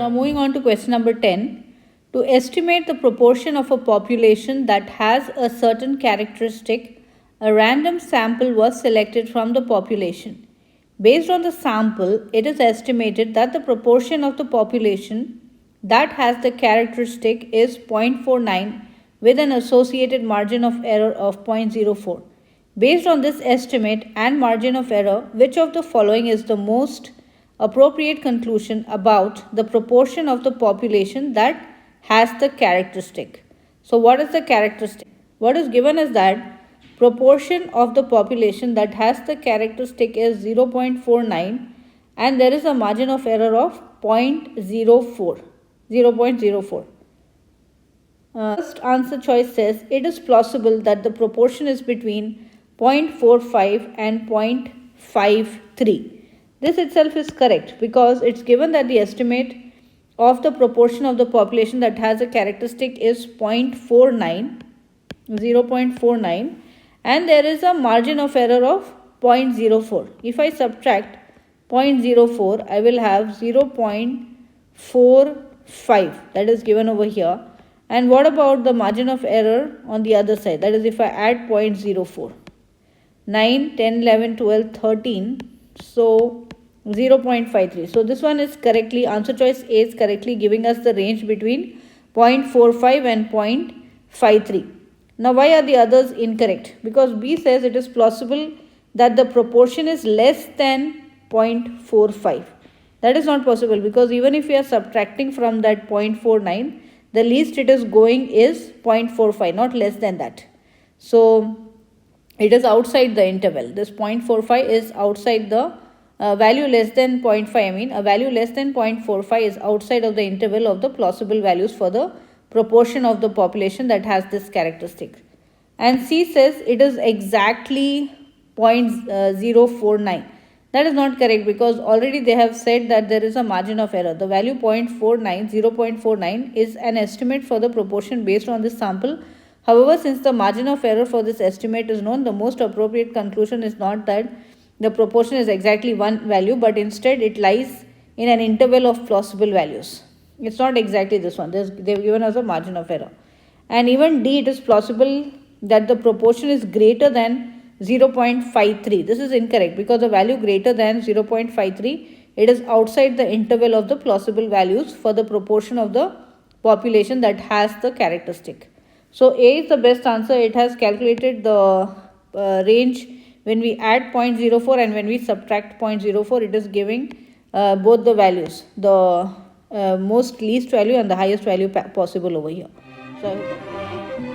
now moving on to question number 10. To estimate the proportion of a population that has a certain characteristic, a random sample was selected from the population. Based on the sample, it is estimated that the proportion of the population that has the characteristic is 0.49 with an associated margin of error of 0.04. Based on this estimate and margin of error, which of the following is the most appropriate conclusion about the proportion of the population that has the characteristic? So what is the characteristic? What is given is that proportion of the population that has the characteristic is 0.49 and there is a margin of error of 0.04. First answer choice says it is plausible that the proportion is between 0.45 and 0.53. This itself is correct because it's given that the estimate of the proportion of the population that has a characteristic is 0.49 and there is a margin of error of 0.04. If I subtract 0.04, I will have 0.45 that is given over here. And what about the margin of error on the other side? That is if I add 0.04. 9, 10, 11, 12, 13. So 0.53. So this one is correctly, answer choice A is correctly giving us the range between 0.45 and 0.53. Now why are the others incorrect? Because B says it is plausible that the proportion is less than 0.45. That is not possible because even if we are subtracting from that 0.49, the least it is going is 0.45, not less than that. So it is outside the interval. This 0.45 is outside the value less than 0.5. A value less than 0.45 is outside of the interval of the plausible values for the proportion of the population that has this characteristic. And C says it is exactly 0.049. That is not correct because already they have said that there is a margin of error. The value 0.49 is an estimate for the proportion based on this sample. However, since the margin of error for this estimate is known, the most appropriate conclusion is not that the proportion is exactly one value, but instead it lies in an interval of plausible values. It's not exactly this one. They've given us a margin of error. And even D, it is plausible that the proportion is greater than 0.53. This is incorrect because the value greater than 0.53, it is outside the interval of the plausible values for the proportion of the population that has the characteristic. So A is the best answer. It has calculated the range when we add 0.04 and when we subtract 0.04, it is giving both the values, the most least value and the highest value possible over here. So I hope